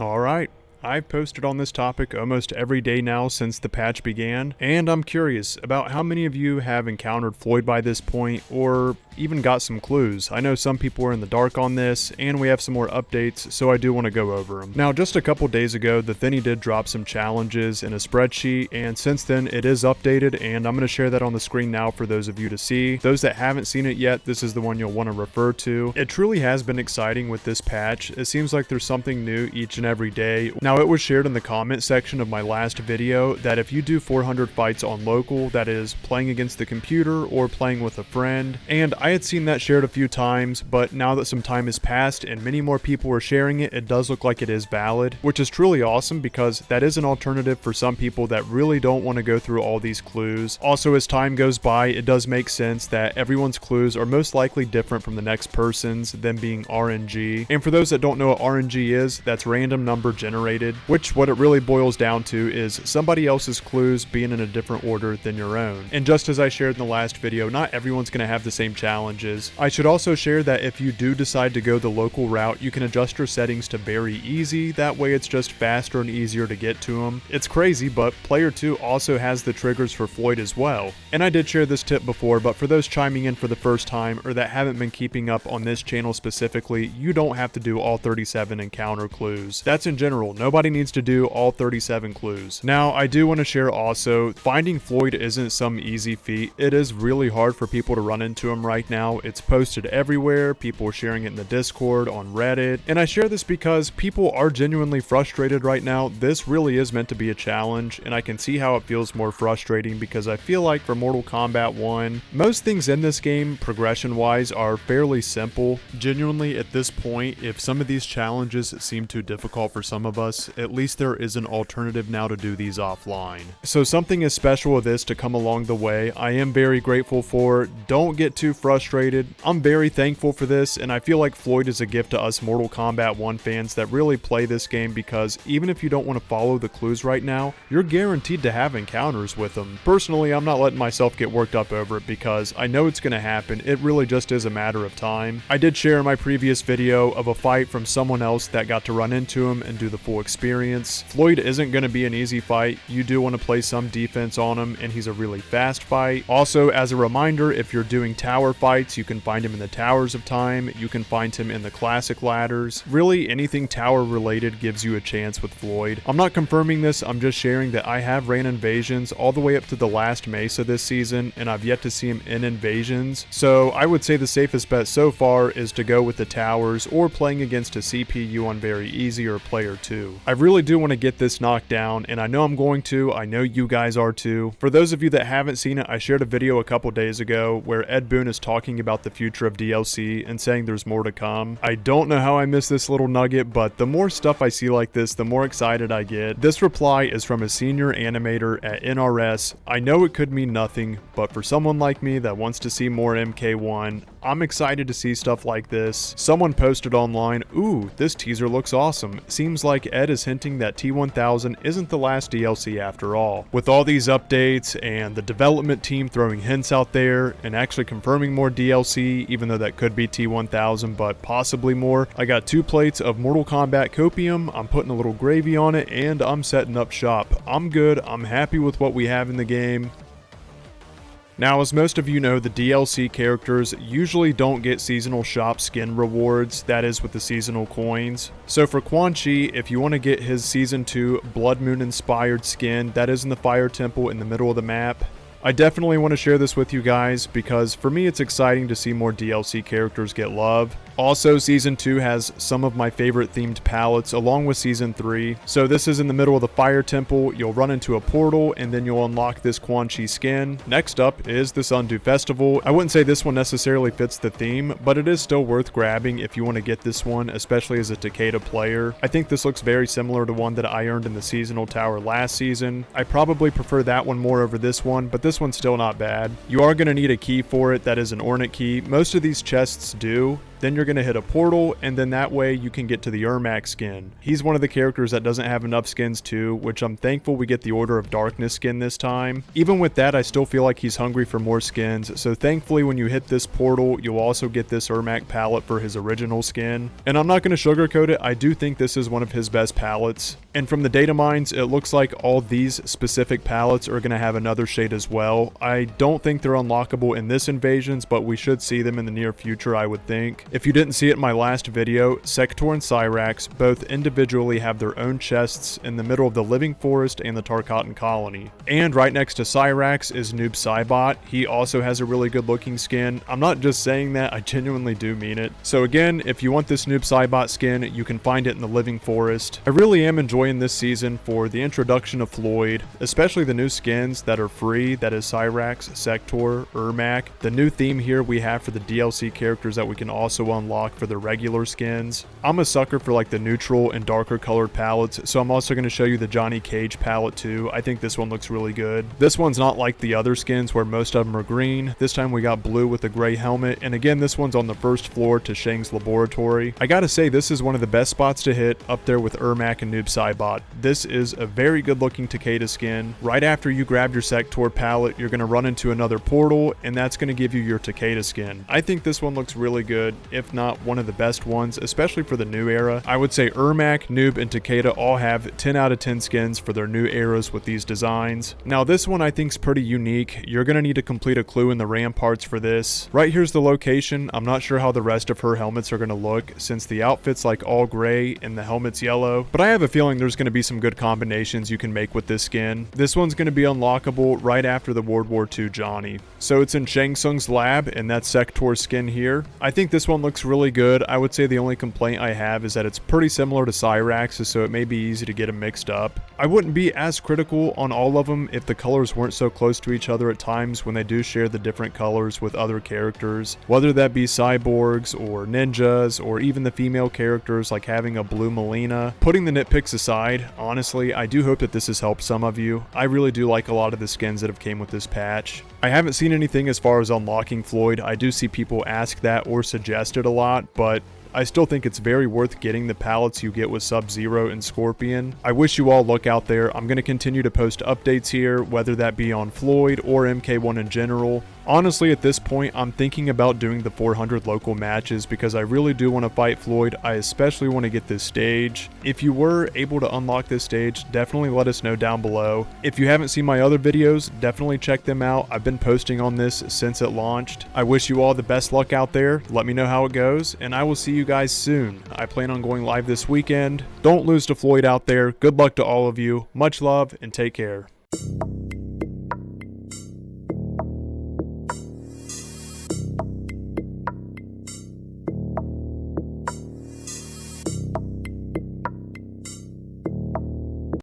Alright, I've posted on this topic almost every day now since the patch began, and I'm curious about how many of you have encountered Floyd by this point, or even got some clues. I know some people are in the dark on this, and we have some more updates, so I do want to go over them. Now, just a couple days ago, the Thinny did drop some challenges in a spreadsheet, and since then, it is updated, and I'm going to share that on the screen now for those of you to see. Those that haven't seen it yet, this is the one you'll want to refer to. It truly has been exciting with this patch. It seems like there's something new each and every day. Now, it was shared in the comment section of my last video that if you do 400 fights on local, that is, playing against the computer or playing with a friend, and I had seen that shared a few times, but now that some time has passed and many more people are sharing it, it does look like it is valid, which is truly awesome because that is an alternative for some people that really don't want to go through all these clues. Also, as time goes by, it does make sense that everyone's clues are most likely different from the next person's, them being RNG. And for those that don't know what RNG is, that's random number generated, which what it really boils down to is somebody else's clues being in a different order than your own. And just as I shared in the last video, not everyone's going to have the same challenges. I should also share that if you do decide to go the local route, you can adjust your settings to very easy. That way it's just faster and easier to get to them. It's crazy, but player 2 also has the triggers for Floyd as well. And I did share this tip before, but for those chiming in for the first time or that haven't been keeping up on this channel specifically, you don't have to do all 37 encounter clues. That's in general. Nobody needs to do all 37 clues. Now, I do want to share also, finding Floyd isn't some easy feat. It is really hard for people to run into him right now. It's posted everywhere, people are sharing it in the Discord, on Reddit, and I share this because people are genuinely frustrated right now. This really is meant to be a challenge, and I can see how it feels more frustrating because I feel like for Mortal Kombat 1, most things in this game, progression-wise, are fairly simple. Genuinely, at this point, if some of these challenges seem too difficult for some of us, at least there is an alternative now to do these offline. So something as special as this to come along the way, I am very grateful for. Don't get too frustrated. I'm very thankful for this, and I feel like Floyd is a gift to us Mortal Kombat 1 fans that really play this game because even if you don't want to follow the clues right now, you're guaranteed to have encounters with them. Personally, I'm not letting myself get worked up over it because I know it's going to happen. It really just is a matter of time. I did share in my previous video of a fight from someone else that got to run into him and do the full experience. Floyd isn't going to be an easy fight. You do want to play some defense on him, and he's a really fast fight. Also, as a reminder, if you're doing tower fights, you can find him in the Towers of Time, you can find him in the classic ladders. Really, anything tower related gives you a chance with Floyd. I'm not confirming this, I'm just sharing that I have ran invasions all the way up to the last Mesa this season, and I've yet to see him in invasions. So I would say the safest bet so far is to go with the towers or playing against a CPU on very easy or player 2. I really do want to get this knocked down, and I know I'm going to. I know you guys are too. For those of you that haven't seen it, I shared a video a couple days ago where Ed Boon is talking about the future of DLC and saying there's more to come. I don't know how I missed this little nugget, but the more stuff I see like this, the more excited I get. This reply is from a senior animator at NRS. I know it could mean nothing, but for someone like me that wants to see more MK1, I'm excited to see stuff like this. Someone posted online, "Ooh, this teaser looks awesome. Seems like Ed is hinting that T1000 isn't the last DLC after all." With all these updates and the development team throwing hints out there and actually confirming more DLC, even though that could be T1000, but possibly more, I got 2 plates of Mortal Kombat Copium, I'm putting a little gravy on it, and I'm setting up shop. I'm good, I'm happy with what we have in the game. Now, as most of you know, the DLC characters usually don't get seasonal shop skin rewards, that is with the seasonal coins. So for Quan Chi, if you want to get his Season 2 Blood Moon inspired skin, that is in the Fire Temple in the middle of the map. I definitely want to share this with you guys because for me it's exciting to see more DLC characters get love. Also, Season 2 has some of my favorite themed palettes along with Season 3. So this is in the middle of the Fire Temple, you'll run into a portal and then you'll unlock this Quan Chi skin. Next up is the Sundew Festival. I wouldn't say this one necessarily fits the theme, but it is still worth grabbing if you want to get this one, especially as a Takeda player. I think this looks very similar to one that I earned in the Seasonal Tower last season. I probably prefer that one more over this one, but this one's still not bad. You are going to need a key for it, that is an Ornate key. Most of these chests do. then you're going to hit a portal, and then that way you can get to the Ermac skin. He's one of the characters that doesn't have enough skins too, which I'm thankful we get the Order of Darkness skin this time. Even with that, I still feel like he's hungry for more skins, so thankfully when you hit this portal, you'll also get this Ermac palette for his original skin. And I'm not going to sugarcoat it, I do think this is one of his best palettes. And from the data mines, it looks like all these specific palettes are going to have another shade as well. I don't think they're unlockable in this Invasions, but we should see them in the near future, I would think. If you didn't see it in my last video, Sector and Cyrax both individually have their own chests in the middle of the Living Forest and the Tarkatan Colony. And right next to Cyrax is Noob Saibot. He also has a really good looking skin. I'm not just saying that, I genuinely do mean it. So again, if you want this Noob Saibot skin, you can find it in the Living Forest. I really am enjoying this season for the introduction of Floyd, especially the new skins that are free, that is Cyrax, Sector, Ermac. The new theme here we have for the DLC characters that we can also unlock for the regular skins. I'm a sucker for like the neutral and darker colored palettes, so I'm also going to show you the Johnny Cage palette too. I think this one looks really good. This one's not like the other skins where most of them are green. This time we got blue with a gray helmet, and again this one's on the first floor to Shang's laboratory. I gotta say this is one of the best spots to hit, up there with Ermac and Noob Saibot. This is a very good looking Takeda skin. Right after you grab your Sector palette, you're going to run into another portal, and that's going to give you your Takeda skin. I think this one looks really good, if not one of the best ones, especially for the new era. I would say Ermac, Noob, and Takeda all have 10 out of 10 skins for their new eras with these designs. Now this one I think is pretty unique. You're going to need to complete a clue in the ramparts for this. Right here's the location. I'm not sure how the rest of her helmets are going to look, since the outfit's like all gray and the helmet's yellow, but I have a feeling there's going to be some good combinations you can make with this skin. This one's going to be unlockable right after the World War II Johnny. So it's in Shang Tsung's lab, and that's Sector's skin here. I think this one looks really good. I would say the only complaint I have is that it's pretty similar to Cyrax's, so it may be easy to get them mixed up. I wouldn't be as critical on all of them if the colors weren't so close to each other at times when they do share the different colors with other characters, whether that be cyborgs or ninjas or even the female characters like having a blue Melina. Putting the nitpicks aside, honestly, I do hope that this has helped some of you. I really do like a lot of the skins that have came with this patch. I haven't seen anything as far as unlocking Floyd. I do see people ask that or suggest it a lot, but I still think it's very worth getting the palettes you get with Sub-Zero and Scorpion. I wish you all luck out there. I'm going to continue to post updates here, whether that be on Floyd or MK1 in general. Honestly, at this point, I'm thinking about doing the 400 local matches because I really do want to fight Floyd. I especially want to get this stage. If you were able to unlock this stage, definitely let us know down below. If you haven't seen my other videos, definitely check them out. I've been posting on this since it launched. I wish you all the best luck out there. Let me know how it goes, and I will see you guys soon. I plan on going live this weekend. Don't lose to Floyd out there. Good luck to all of you. Much love, and take care.